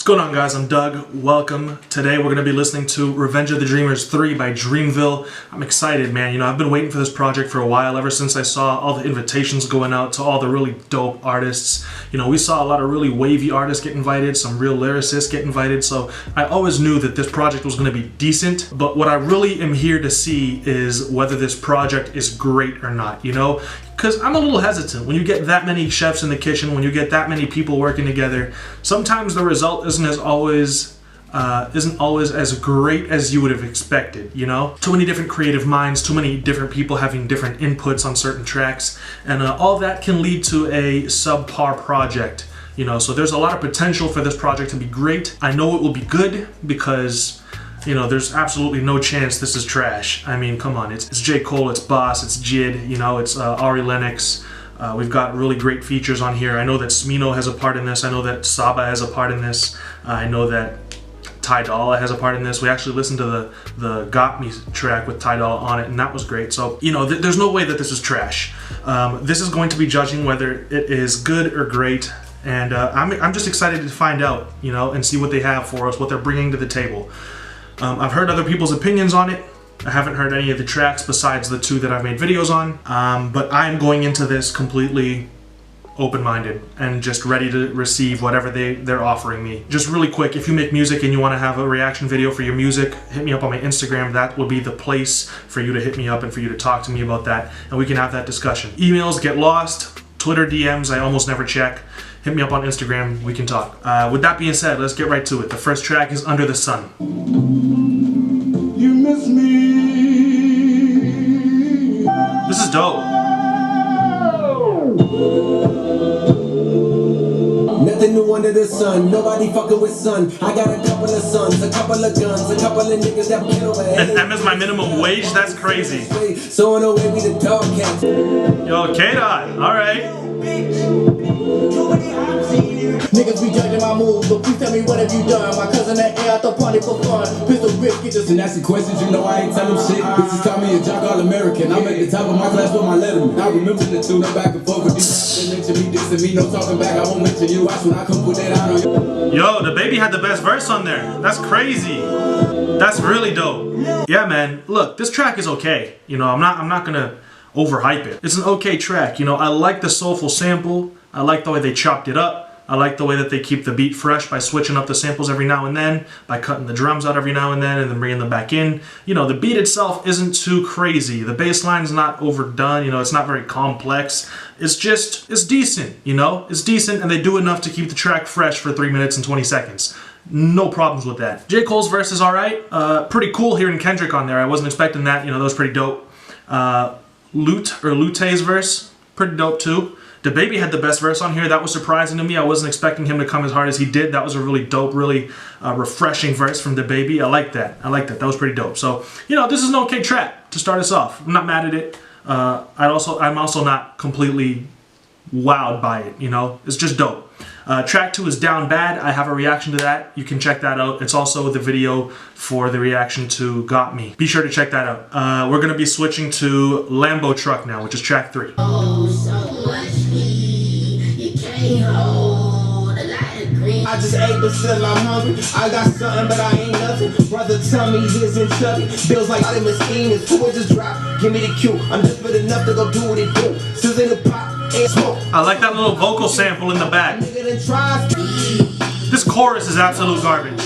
What's going on, guys? I'm Doug. Welcome. Today we're going to be listening to Revenge of the Dreamers 3 by Dreamville. I'm excited, man. You know, I've been waiting for this project for a while, ever since I saw all the invitations going out to all the really dope artists. You know, we saw a lot of really wavy artists get invited, some real lyricists get invited, so I always knew that this project was going to be decent. But what I really am here to see is whether this project is great or not, you know? Because I'm a little hesitant. When you get that many chefs in the kitchen, when you get that many people working together, sometimes the result isn't always as great as you would have expected, you know? Too many different creative minds, too many different people having different inputs on certain tracks, and all that can lead to a subpar project, you know? So there's a lot of potential for this project to be great. I know it will be good because, you know, there's absolutely no chance this is trash. I mean, come on, it's J. Cole, it's Boss, it's Jid, you know, it's Ari Lennox. We've got really great features on here. I know that Smino has a part in this. I know that Saba has a part in this. I know that Ty Dolla has a part in this. We actually listened to the Got Me track with Ty Dolla on it, and that was great. So, you know, there's no way that this is trash. This is going to be judging whether it is good or great. And I'm just excited to find out, you know, and see what they have for us, what they're bringing to the table. I've heard other people's opinions on it. I haven't heard any of the tracks besides the two that I've made videos on, but I'm going into this completely open-minded and just ready to receive whatever they're offering me. Just really quick, if you make music and you want to have a reaction video for your music, hit me up on my Instagram. That will be the place for you to hit me up and for you to talk to me about that, and we can have that discussion. Emails get lost, Twitter DMs I almost never check. Hit me up on Instagram, we can talk. With that being said, let's get right to it. The first track is Under the Sun. You miss me. This is dope. Nothing new under the sun, nobody fucking with sun. I got a couple of sons, a couple of guns, a couple of niggas that kill over. And M is my minimum wage? That's crazy. So in a way we the dog cat. Yo, K-Dot, alright. Niggas be judging my moves, but please tell me what have you done? My cousin that air out the party for fun. Pistol whip, get this and that's the questions, you know I ain't telling shit. Bitches call me a jock all American. I'm at the top of my class with my letterman. I remember the two, no back and forth with you. They mention me, dissing me, no talking back. I won't mention you. Watch when I come put that out on you. Yo, the baby had the best verse on there. That's crazy. That's really dope. Yeah, man. Look, this track is okay. You know, I'm not gonna overhype it. It's an okay track. You know, I like the soulful sample. I like the way they chopped it up. I like the way that they keep the beat fresh by switching up the samples every now and then, by cutting the drums out every now and then bringing them back in. You know, the beat itself isn't too crazy. The bass line's not overdone. You know, it's not very complex. It's decent, you know? It's decent, and they do enough to keep the track fresh for 3 minutes and 20 seconds. No problems with that. J. Cole's verse is alright. Pretty cool hearing Kendrick on there. I wasn't expecting that. You know, that was pretty dope. Lute's verse, pretty dope too. The baby had the best verse on here. That was surprising to me. I wasn't expecting him to come as hard as he did. That was a really dope, really refreshing verse from the baby. I like that. I like that. That was pretty dope. So, you know, this is an okay track to start us off. I'm not mad at it. I'm also not completely wowed by it, you know? It's just dope. Track 2 is Down Bad. I have a reaction to that. You can check that out. It's also the video for the reaction to Got Me. Be sure to check that out. We're going to be switching to Lambo Truck now, which is track 3. Oh, so much heat, you can't hold a lot of green. I just ate, but still I'm hungry. I got something, but I ain't nothing. Brother, tell me his and chubby. Bills like all them schemes. Who would just drop? Give me the cue. I'm just good enough to go do what it do. Sizzle the pop and smoke. I like that little vocal sample in the back. This chorus is absolute garbage.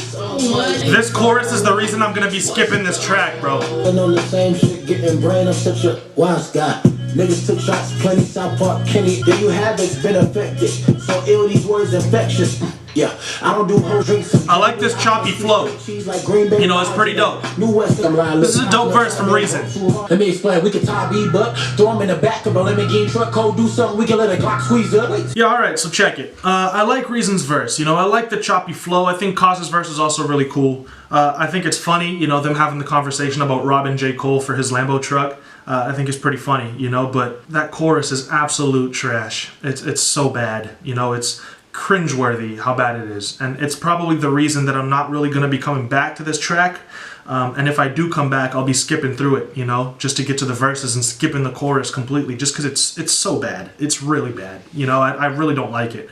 This chorus is the reason I'm gonna be skipping this track, bro. On the same shit, getting brain up such a wild Scott. Niggas took shots, plenty South Park, Kenny. There you have it, been affected. So ill, these words infectious. Yeah, I don't do whole drinks. I like this choppy flow. You know, it's pretty dope. This is a dope verse from Reason. Let me explain. We can tie B, but throw him in the back of a Lamborghini truck, code, do something. We can let a clock squeeze up. Yeah, alright, so check it. I like Reason's verse. You know, I like the choppy flow. I think Costa's verse is also really cool. I think it's funny, you know, them having the conversation about robbing J. Cole for his Lambo truck. I think it's pretty funny, you know, but that chorus is absolute trash. It's so bad, you know, it's cringeworthy how bad it is. And it's probably the reason that I'm not really going to be coming back to this track. And if I do come back, I'll be skipping through it, you know, just to get to the verses and skipping the chorus completely, just because it's so bad. It's really bad. You know, I really don't like it.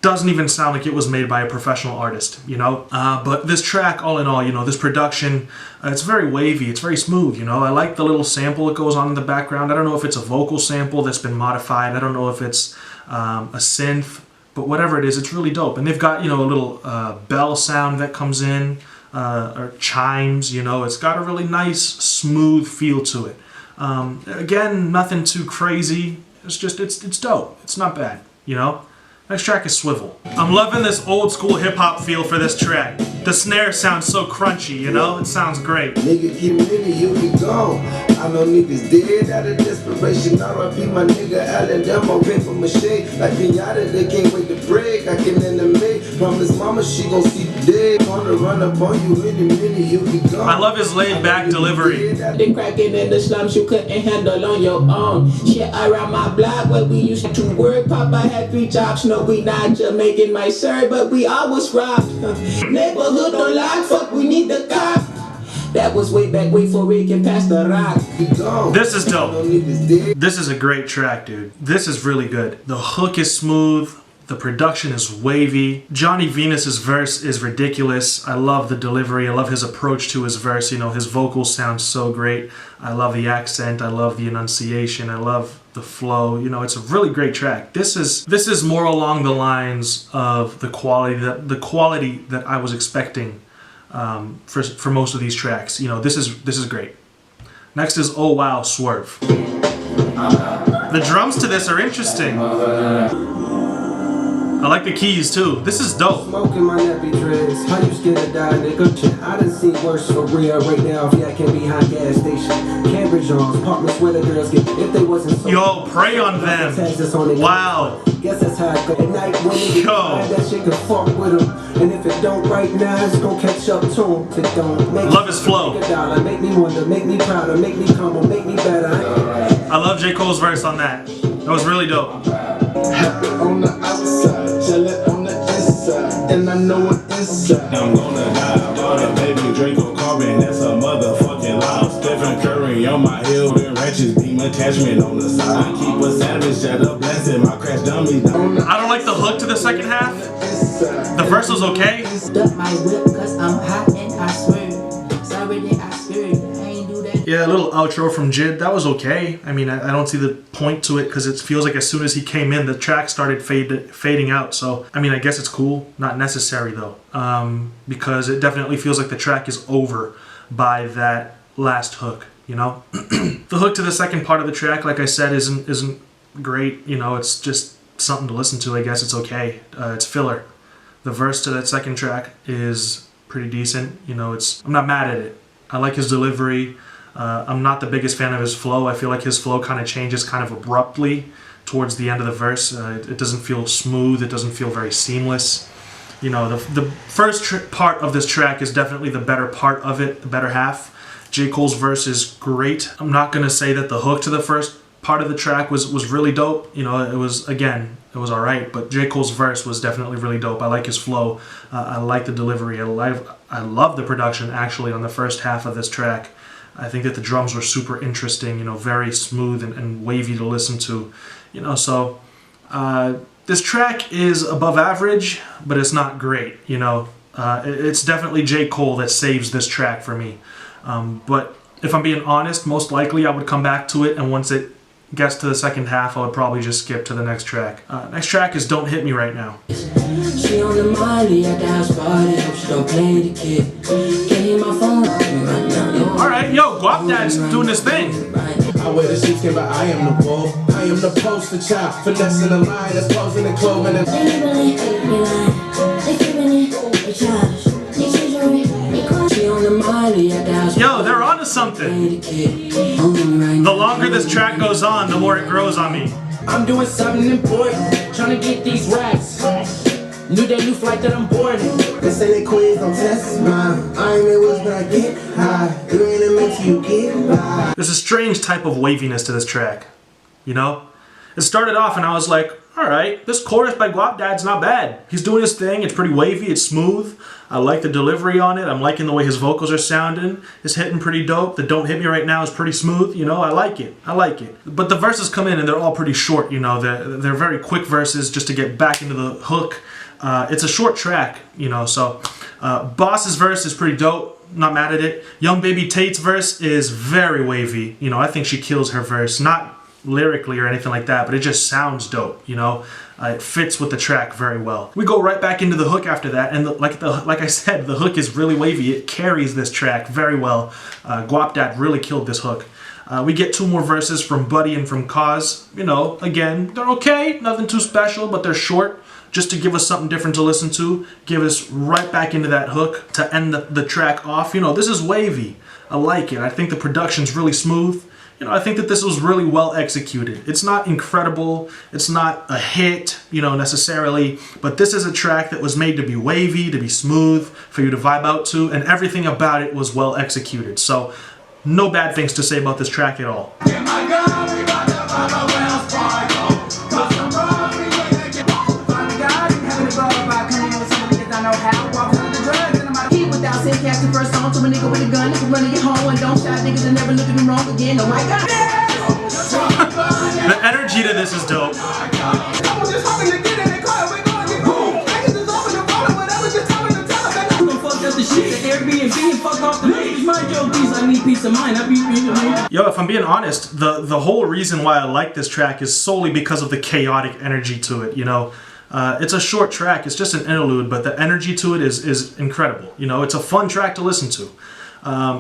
doesn't even sound like it was made by a professional artist, you know? But this track, all in all, you know, this production, it's very wavy, it's very smooth, you know? I like the little sample that goes on in the background. I don't know if it's a vocal sample that's been modified. I don't know if it's a synth, but whatever it is, it's really dope. And they've got, you know, a little bell sound that comes in, or chimes, you know? It's got a really nice, smooth feel to it. Again, nothing too crazy. It's just, it's dope. It's not bad, you know? Next track is Swivel. I'm loving this old school hip hop feel for this track. The snare sounds so crunchy, you know? It sounds great. Nigga, keep nigga, you be gone. I know niggas dead out of desperation. R.I.P. my nigga Allen, them on paper mache. Like pinata, they can't wait to break. I can animate. Promise mama she gon' see the dead. Gonna run up on you in a minute, you be gone. I love his laid back delivery. They cracking in the slums you couldn't handle on your own. Shit around my block where we used to work. Papa had 3 jobs, no we not Jamaican, my sir, but we always robbed. Neighborhood on lock, fuck, we need the cop. That was way back, way before Rica can pass the rock. This is dope. This is a great track, dude. This is really good. The hook is smooth. The production is wavy. Johnny Venus's verse is ridiculous. I love the delivery. I love his approach to his verse. You know, his vocals sound so great. I love the accent. I love the enunciation. I love the flow. You know, it's a really great track. This is more along the lines of the quality that I was expecting for most of these tracks. You know, this is great. Next is Oh Wow, Swerve. The drums to this are interesting. I like the keys too. This is dope. Smoking my nappy dreads. How you scared to die, nigga? I done seen worse for real right now. If y'all can behind gas station. Cambridge on apartments where the girls get if they wasn't so. Yo, pray on them. Wow. Guess that's how I go. At night when they get that shit can fuck with them. And if it don't right now, it's gonna catch up to him. If it don't, make love his flow. Make me wonder, make me prouder, make me calmer, make me better. I love J. Cole's verse on that. That was really dope. Happy on the outside, jealous on the inside, and I know it inside. I'm gonna die, daughter, baby, Draco Carbon, that's a motherfucking lie. Stephen Curry on my heel, and ratchet beam attachment on the side. I keep a savage, shut up, blessed, my crash dummy. I don't like the hook to the second half. The verse was okay. Duck my whip cause I'm hot and I swerve. Sorry that I swerve. I ain't do that. Yeah, a little outro from Jid. That was okay. I mean, I don't see the point to it because it feels like as soon as he came in, the track started fading out. So, I mean, I guess it's cool. Not necessary, though. Because it definitely feels like the track is over by that last hook, you know? The hook to the second part of the track, like I said, isn't great. You know, it's just something to listen to, I guess. It's okay. It's filler. The verse to that second track is pretty decent. You know, I'm not mad at it. I like his delivery. I'm not the biggest fan of his flow. I feel like his flow kind of changes kind of abruptly towards the end of the verse. It doesn't feel smooth. It doesn't feel very seamless. You know, the first part of this track is definitely the better part of it, the better half. J. Cole's verse is great. I'm not going to say that the hook to the first part of the track was really dope. You know, it was alright, but J. Cole's verse was definitely really dope. I like his flow. I like the delivery. I love the production, actually, on the first half of this track. I think that the drums were super interesting, you know, very smooth and wavy to listen to. You know, so this track is above average, but it's not great, you know. It's definitely J. Cole that saves this track for me. But if I'm being honest, most likely I would come back to it, and once it gets to the second half, I would probably just skip to the next track. Next track is Don't Hit Me Right Now. She on the molly at the house party. Hope she don't play the kid. Can't hear my phone right now. Alright, yo, Guap Dad's doing this thing. I wear the sheepskin, but I am the wolf. I am the poster child, finessing the line, that's posing and clothing and Yo, they're onto something. The longer this track goes on, the more it grows on me. I'm doing something important, trying to get these racks. New day, new flight that I'm boarding. they say they queens don't test mine. I ain't in what's gonna get high. You ain't in meant you get by. There's a strange type of waviness to this track, you know? It started off and I was like, alright, this chorus by Guap Dad's not bad. He's doing his thing, it's pretty wavy, it's smooth. I like the delivery on it, I'm liking the way his vocals are sounding. It's hitting pretty dope. The Don't Hit Me Right Now is pretty smooth, you know, I like it. But the verses come in and they're all pretty short, you know, they're very quick verses just to get back into the hook. It's a short track, you know, so Boss's verse is pretty dope. Not mad at it. Young Baby Tate's verse is very wavy. You know, I think she kills her verse. Not lyrically or anything like that, but it just sounds dope, you know? It fits with the track very well. We go right back into the hook after that, and like I said, the hook is really wavy. It carries this track very well. Guap Dad really killed this hook. We get 2 more verses from Buddy and from Cause. You know, again, they're okay, nothing too special, but they're short. Just to give us something different to listen to, give us right back into that hook to end the track off. You know, this is wavy. I like it. I think the production's really smooth. You know, I think that this was really well executed. It's not incredible. It's not a hit, you know, necessarily. But this is a track that was made to be wavy, to be smooth, for you to vibe out to. And everything about it was well executed. So, no bad things to say about this track at all. The first song to a nigga with a gun, nigga running your home and don't shot niggas and never look at me wrong again. Oh my god. The energy to this is dope. Yo, if I'm being honest, the whole reason why I like this track is solely because of the chaotic energy to it, you know. It's a short track, it's just an interlude, but the energy to it is incredible. You know, it's a fun track to listen to.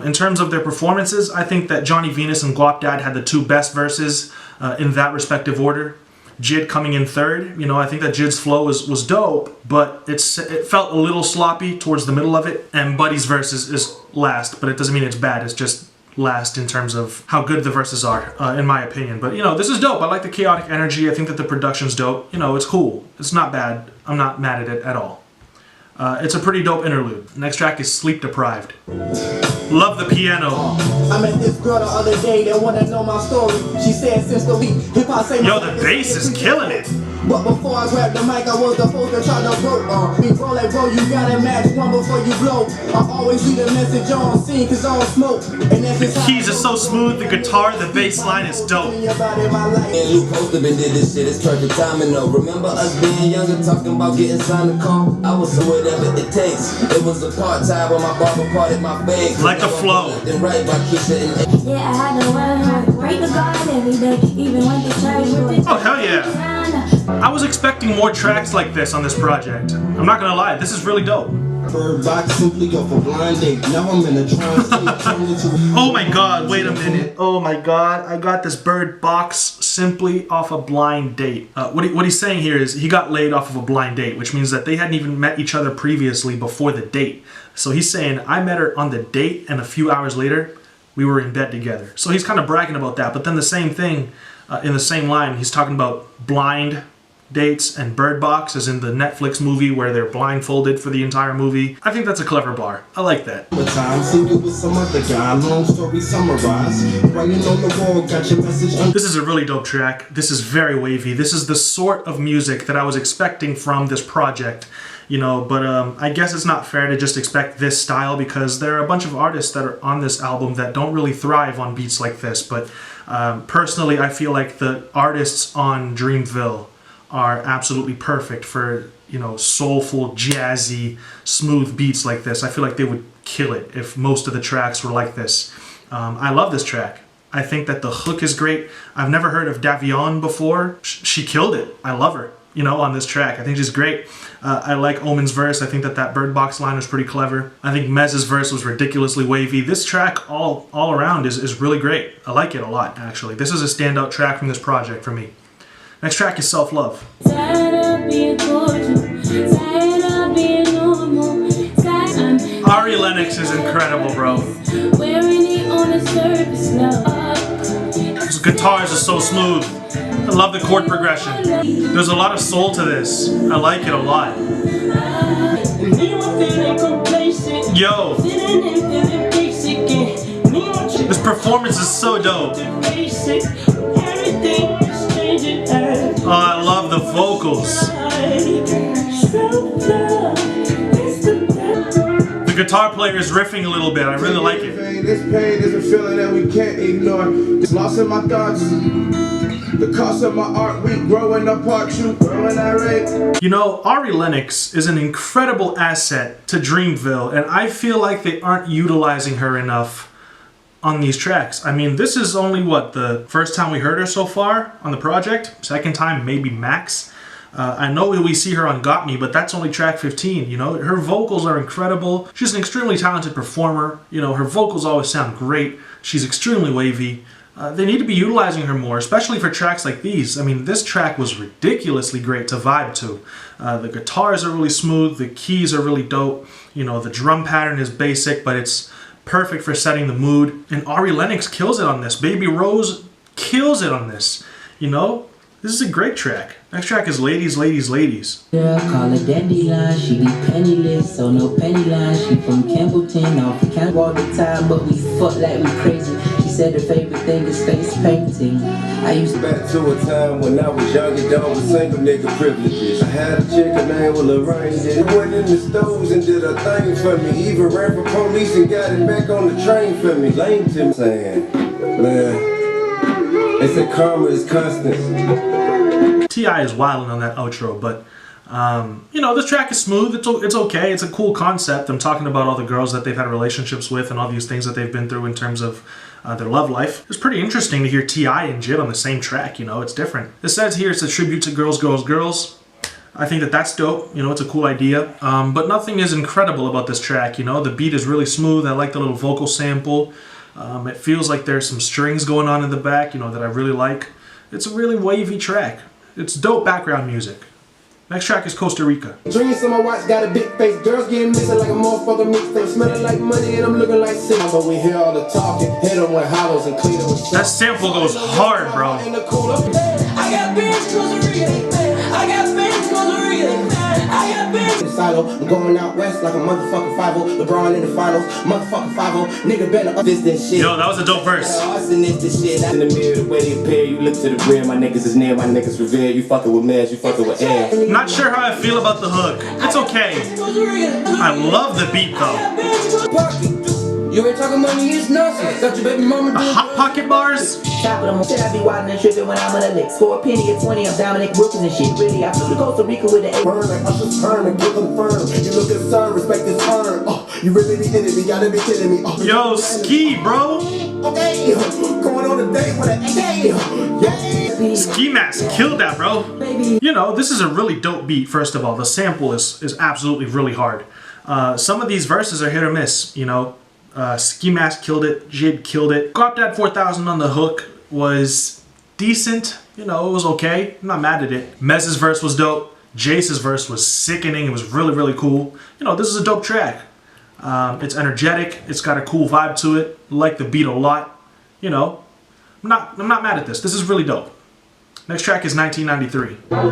In terms of their performances, I think that Johnny Venus and Guap Dad had the 2 best verses in that respective order. Jid coming in 3rd. You know, I think that Jid's flow was dope, but it felt a little sloppy towards the middle of it. And Buddy's verse is last, but it doesn't mean it's bad, it's just last in terms of how good the verses are, in my opinion. But, you know, this is dope. I like the chaotic energy. I think that the production's dope. You know, it's cool. It's not bad. I'm not mad at it at all. It's a pretty dope interlude. Next track is Sleep-Deprived. Love the piano. I met this girl the other day that wanna know my story. She said since the week, hip-hop say Yo, the bass is killing it. But before I grabbed the mic, I was the first to try to broke me roll like bro, you gotta match one before you blow. I always leave a message on scene cause I don't smoke. And that's just the keys are so smooth, the guitar, the bass line is dope. And Luke Costa been did this shit, it's perfect timing though. Remember us being younger, talking about getting signed to call? I was so whatever it takes. It was a part-time when my barber parted my bag. Like the flow. Then right by Keisha and Yeah, I had to work, break the guard every day, even when the church was. Oh, hell yeah. I was expecting more tracks like this on this project. I'm not gonna lie, this is really dope. Bird box simply off a blind date. Now I'm in a trance state. Oh my god, wait a minute. Oh my god, I got this Bird box simply off a blind date. What he's saying here is he got laid off of a blind date, which means that they hadn't even met each other previously before the date. So he's saying, I met her on the date and a few hours later, we were in bed together. So he's kind of bragging about that, but then the same thing, in the same line, he's talking about blind dates and Bird Box, as in the Netflix movie where they're blindfolded for the entire movie. I think that's a clever bar. I like that. This is a really dope track. This is very wavy. This is the sort of music that I was expecting from this project, you know, but I guess it's not fair to just expect this style because there are a bunch of artists that are on this album that don't really thrive on beats like this, but personally I feel like the artists on Dreamville are absolutely perfect for, you know, soulful, jazzy, smooth beats like this. I feel like they would kill it if most of the tracks were like this. I love this track. I think that the hook is great. I've never heard of Davion before. She killed it. I love her, you know, on this track. I think she's great. I like Omen's verse. I think that Bird Box line was pretty clever. I think Mez's verse was ridiculously wavy. This track all around is really great. I like it a lot, actually. This is a standout track from this project for me. Next track is Self-Love. Ari Lennox is incredible, bro. His guitars are so smooth. I love the chord progression. There's a lot of soul to this. I like it a lot. Yo. This performance is so dope. Oh, I love the the vocals. The guitar player is riffing a little bit. I really like it. This pain is a feeling that we can't ignore. It's lost in my thoughts. The cost of my art, we growing apart, you growing irate. You know, Ari Lennox is an incredible asset to Dreamville, and I feel like they aren't utilizing her enough on these tracks. I mean, this is only, what, the first time we heard her so far on the project? Second time, maybe max. I know we see her on Got Me, but that's only track 15, you know? Her vocals are incredible. She's an extremely talented performer. You know, her vocals always sound great. She's extremely wavy. They need to be utilizing her more, especially for tracks like these. I mean, this track was ridiculously great to vibe to. The guitars are really smooth, the keys are really dope. You know, the drum pattern is basic, but it's perfect for setting the mood. And Ari Lennox kills it on this. Baby Rose kills it on this. You know, this is a great track. Next track is Ladies, Ladies, Ladies. Girl, call her dandelion, she be penniless, so no penny line. She from Campbellton, off the camp all the time, but we fuck like we crazy. She said her favorite thing is face painting. I used to Back to a time when I was young and dog with single nigga privileges. I had a chick, her name was Lorraine. She went in the stores and did a thing for me. Even ran for police and got it back on the train for me. Lame to me saying, man, they said karma is constant. T.I. is wilding on that outro, but you know, this track is smooth. It's okay. It's a cool concept. I'm talking about all the girls that they've had relationships with and all these things that they've been through in terms of their love life. It's pretty interesting to hear T.I. and Jid on the same track, you know, it's different. It says here it's a tribute to Girls, Girls, Girls. I think that that's dope, you know, it's a cool idea. But nothing is incredible about this track, you know. The beat is really smooth. I like the little vocal sample. It feels like there's some strings going on in the back, you know, that I really like. It's a really wavy track. It's dope background music. Next track is Costa Rica. Dreams on my watch got a big face. Girls getting missing like a motherfucker mixtape. Smelling like money and I'm looking like sin. But we hear all the talking. Hit them with hollows and clean them with that sample goes hard, bro. I got bands, Costa Rica. I got bands, Costa Rica. I got bands. Silo. I'm going out west like a motherfucking 5-0. LeBron in the finals. Motherfucking 5-0. Nigga better this than shit. Yo, that was a dope verse. In the mirror, the way they appear, you look to the rear. My niggas is near, my niggas revere. You fucking with meds, you fucking with air. Not sure how I feel about the hook. It's okay. I love the beat though. You ain't talking money, it's nonsense. Got your baby mama The Hot Pocket bars? Top of them shit, I be wildin' and trippin' when I'm on the licks. For a penny or 20, I'm Dominic Wilkins and shit. Really, I flew to Costa Rica with the Burn like Usher's turn and give them firm. You look concerned, respect this turn. You really be in it, you gotta be kidding me. Yo, Ski, bro. Okay, going on a date with an AK. Ski Mask killed that, bro. You know, this is a really dope beat, first of all. The sample is absolutely really hard. Some of these verses are hit or miss, you know. Ski Mask killed it, Jid killed it. Got that 4000 on the hook was decent, you know, it was okay. I'm not mad at it. Mez's verse was dope. Jace's verse was sickening. It was really, really cool. You know, this is a dope track. It's energetic. It's got a cool vibe to it. Like the beat a lot. You know, I'm not mad at this. This is really dope. Next track is 1993. I'm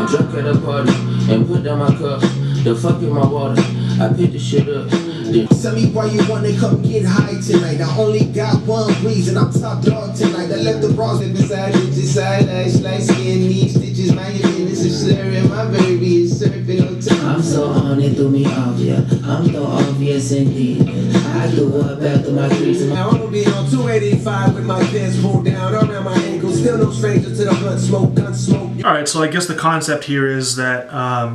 drunk at a party and put down my cup. The fuck in my water. I picked the shit up. Tell me why you wanna come get high tonight. I only got one reason. I'm top dog tonight. I left the bras in beside it. Decide light skin, these stitches. My business is slurring. My baby is surfing on time. I'm so on it, threw me off, yeah. I'm so obvious indeed. I threw up after my crease. Now I'ma be on 285 with my pants pulled down around my ankles. Still no stranger to the blunt smoke, gun smoke. Alright, so I guess the concept here is that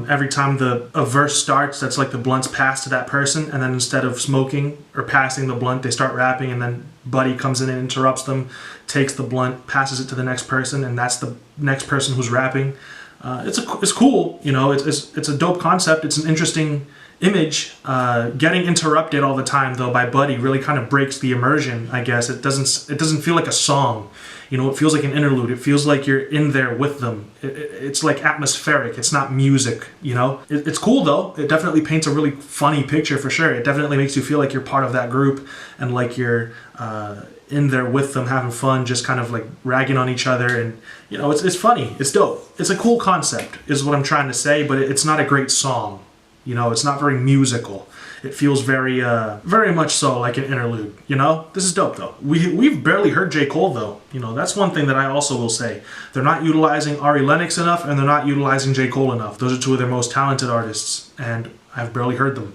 every time a verse starts, that's like the blunt's passed to that person, and then instead of smoking or passing the blunt, they start rapping, and then Buddy comes in and interrupts them, takes the blunt, passes it to the next person, and that's the next person who's rapping. It's cool, you know, it's a dope concept, it's an interesting image. Getting interrupted all the time though by Buddy really kind of breaks the immersion, I guess. It doesn't feel like a song. You know, it feels like an interlude. It feels like you're in there with them. It's like atmospheric. It's not music, you know? It's cool though. It definitely paints a really funny picture for sure. It definitely makes you feel like you're part of that group and like you're in there with them having fun, just kind of like ragging on each other. And, you know, it's funny. It's dope. It's a cool concept is what I'm trying to say, but it's not a great song. You know, it's not very musical. It feels very, very much so like an interlude, you know? This is dope, though. We've barely heard J. Cole, though. You know, that's one thing that I also will say. They're not utilizing Ari Lennox enough, and they're not utilizing J. Cole enough. Those are two of their most talented artists, and I've barely heard them.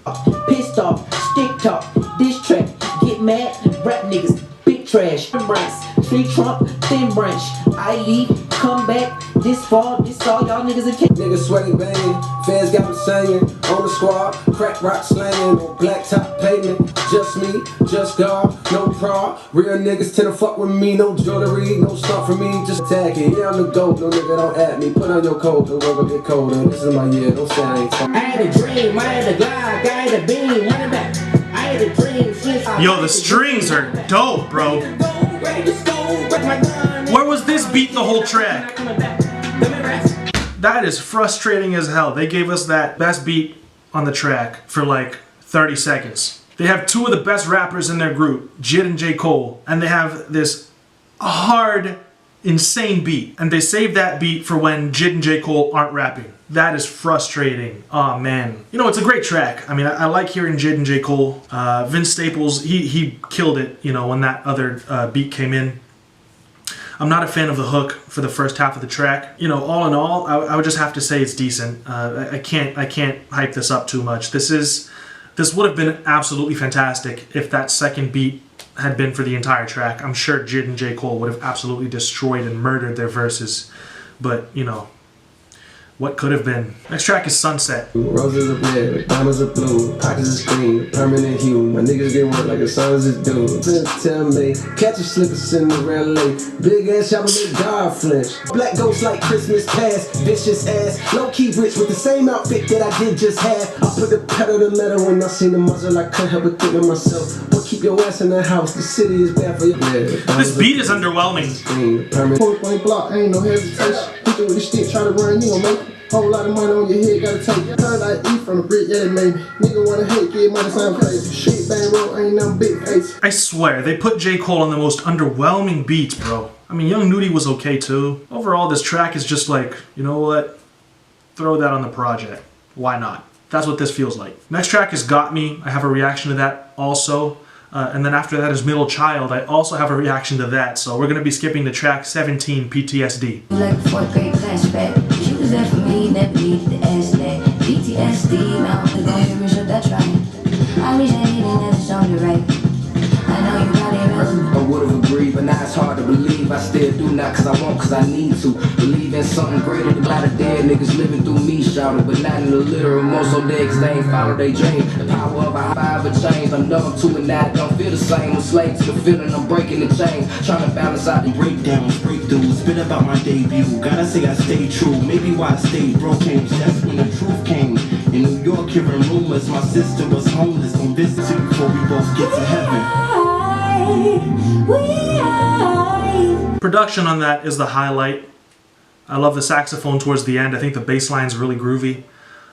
Pissed off, stick talk, diss track, get mad, rap niggas, big trash, embrace, street trump, thin branch. I leave, come back, this fall, this all y'all niggas a kid. Niggas sweaty banging, fans got me singing. On the squad, crack rock slanging. On black top pavement, just me, just God, no bra. Real niggas tend to fuck with me, no jewelry, no stuff for me, just attacking. Yeah, I'm the GOAT, no nigga don't at me. Put on your coat, the weather get colder. This is my year, don't say I ain't talking. I had a dream, I had a glide, I had a beam, running back. I had a dream since I... Yo, the strings are dope, bro. Where was this beat the whole track? That is frustrating as hell. They gave us that best beat on the track for like 30 seconds. They have two of the best rappers in their group, Jid and J. Cole, and they have this hard, insane beat. And they save that beat for when Jid and J. Cole aren't rapping. That is frustrating. Oh man. You know, it's a great track. I mean, I like hearing Jid and J. Cole. Vince Staples, he killed it, you know, when that other beat came in. I'm not a fan of the hook for the first half of the track. You know, all in all, I would just have to say it's decent. I can't hype this up too much. This would have been absolutely fantastic if that second beat had been for the entire track. I'm sure Jid and J. Cole would have absolutely destroyed and murdered their verses. But, you know, what could have been. Next track is Sunset. Roses are red, diamonds are blue, pockets are green, permanent hue. My niggas get work like the sons is due. Tell me, catch a slipper Cinderella, big ass chopper make God flinch. Black ghost like Christmas past, vicious ass, low key rich with the same outfit that I did just have. I put the pedal to the metal when I seen the muzzle. I couldn't help but think to myself, well, keep your ass in the house. The city is bad for you. This beat is underwhelming. Point block, ain't no hesitation. Hit you with the stick, try to run, you gon' make it. Whole lot of money on your head, gotta take it. Third I eat from the brick, yeah, they made me. Nigga wanna hate, get money sound crazy. Shit, bang, roll, ain't nothing big face. I swear, they put J. Cole on the most underwhelming beats, bro. I mean, Young Nudie was okay too. Overall, this track is just like, you know what? Throw that on the project. Why not? That's what this feels like. Next track is Got Me. I have a reaction to that also. And then after that is Middle Child. I also have a reaction to that. So we're gonna be skipping to track 17, PTSD. Like a fourth grade flashback. She was there for me, never needed to ask that. PTSD, now I'm gonna hear me show that trying. I wish I didn't have shown you right. I know you got it relevant. I would've agreed, but now it's hard to believe. I still do not cause I want, cause I need to. Believe in something greater than a lot of dead niggas living through me, shouted. But not in the literal, more so dead cause they ain't follow their dream. The power of a high five change. I'm numb to it now, it don't feel the same. I'm slave to the feeling, I'm breaking the chain. Trying to balance out the Breakdowns, breakthroughs, been about my debut. Gotta say I stayed true, maybe why I stayed broken. That's when the truth came. In New York, hearing rumors, my sister was homeless. Gonna visit you before we both get to heaven. Production on that is the highlight. I love the saxophone towards the end. I think the bass line's really groovy.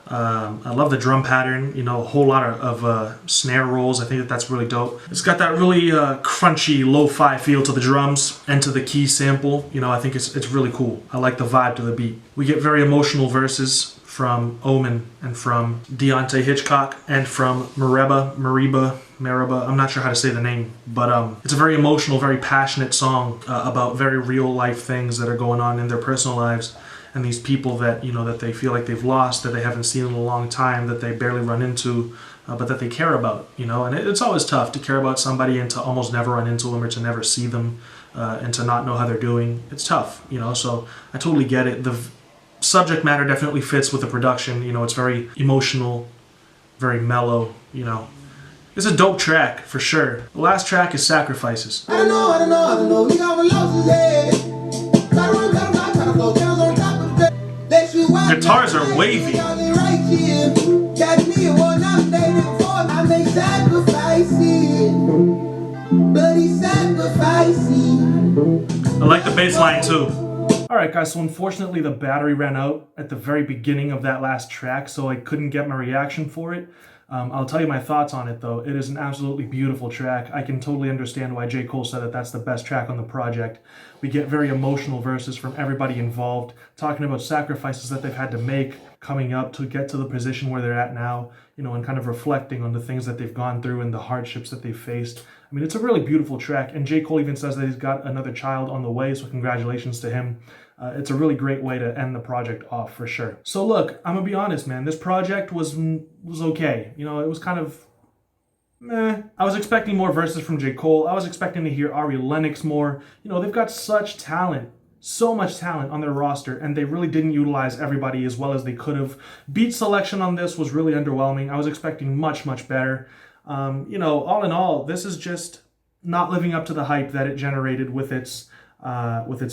I love the drum pattern, you know, a whole lot of snare rolls. I think that's really dope. It's got that really crunchy lo-fi feel to the drums and to the key sample. You know, I think it's really cool. I like the vibe to the beat. We get very emotional verses from Omen and from Deontay Hitchcock and from Mariba. I'm not sure how to say the name, but it's a very emotional, very passionate song about very real life things that are going on in their personal lives, and these people that, you know, that they feel like they've lost, that they haven't seen in a long time, that they barely run into, but that they care about, you know. And it's always tough to care about somebody and to almost never run into them or to never see them and to not know how they're doing. It's tough, you know, so I totally get it. The subject matter definitely fits with the production, you know. It's very emotional, very mellow, you know. It's a dope track, for sure. The last track is Sacrifices. I don't know. We got lost head. Guitars are wavy. Catch me one updated before I make sacrifices. Bloody sacrifices. I like the bass line too. Alright guys, so unfortunately the battery ran out at the very beginning of that last track, so I couldn't get my reaction for it. I'll tell you my thoughts on it though. It is an absolutely beautiful track. I can totally understand why J. Cole said that that's the best track on the project. We get very emotional verses from everybody involved, talking about sacrifices that they've had to make coming up to get to the position where they're at now, you know, and kind of reflecting on the things that they've gone through and the hardships that they've faced. I mean, it's a really beautiful track, and J. Cole even says that he's got another child on the way, so congratulations to him. It's a really great way to end the project off, for sure. So look, I'm gonna be honest, man. This project was okay. You know, it was kind of meh. I was expecting more verses from J. Cole. I was expecting to hear Ari Lennox more. You know, they've got such talent, so much talent on their roster, and they really didn't utilize everybody as well as they could have. Beat selection on this was really underwhelming. I was expecting much, much better. You know, all in all, this is just not living up to the hype that it generated with its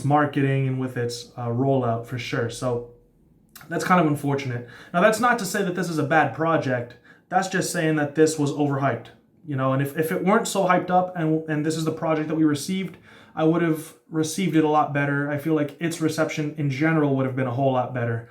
marketing and with its rollout, for sure. So that's kind of unfortunate. Now, that's not to say that this is a bad project. That's just saying that this was overhyped. You know, and if it weren't so hyped up and this is the project that we received, I would have received it a lot better. I feel like its reception in general would have been a whole lot better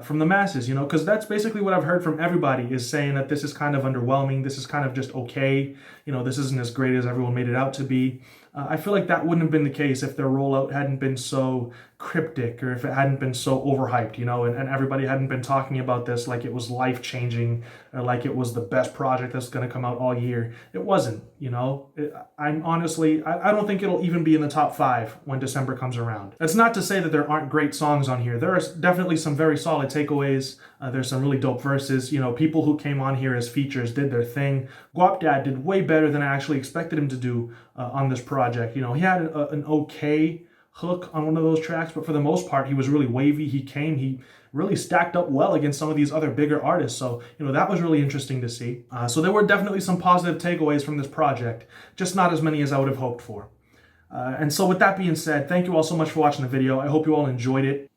from the masses, you know, because that's basically what I've heard from everybody, is saying that this is kind of underwhelming. This is kind of just okay. You know, this isn't as great as everyone made it out to be. I feel like that wouldn't have been the case if their rollout hadn't been so cryptic, or if it hadn't been so overhyped, you know, and everybody hadn't been talking about this like it was life-changing, or like it was the best project that's going to come out all year. It wasn't, you know. I'm honestly, I don't think it'll even be in the top 5 when December comes around. That's not to say that there aren't great songs on here. There are definitely some very solid takeaways. There's some really dope verses. You know, people who came on here as features did their thing. Guap Dad did way better than I actually expected him to do on this project. You know, he had an okay hook on one of those tracks, but for the most part, he was really wavy. He really stacked up well against some of these other bigger artists. So, you know, that was really interesting to see. So there were definitely some positive takeaways from this project, just not as many as I would have hoped for. And so with that being said, thank you all so much for watching the video. I hope you all enjoyed it.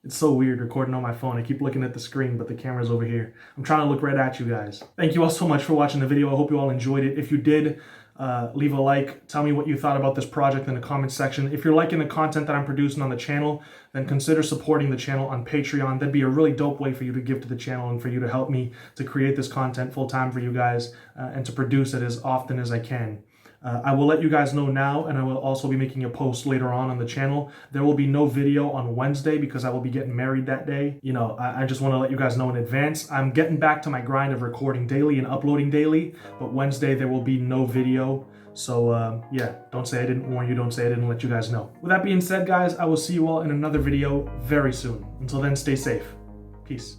It's so weird recording on my phone. I keep looking at the screen, but the camera's over here. I'm trying to look right at you guys. Thank you all so much for watching the video. I hope you all enjoyed it. If you did, leave a like. Tell me what you thought about this project in the comments section. If you're liking the content that I'm producing on the channel, then consider supporting the channel on Patreon. That'd be a really dope way for you to give to the channel and for you to help me to create this content full-time for you guys and to produce it as often as I can. I will let you guys know now, and I will also be making a post later on the channel. There will be no video on Wednesday because I will be getting married that day. You know, I just want to let you guys know in advance. I'm getting back to my grind of recording daily and uploading daily, but Wednesday there will be no video. So yeah, don't say I didn't warn you, don't say I didn't let you guys know. With that being said, guys, I will see you all in another video very soon. Until then, stay safe. Peace.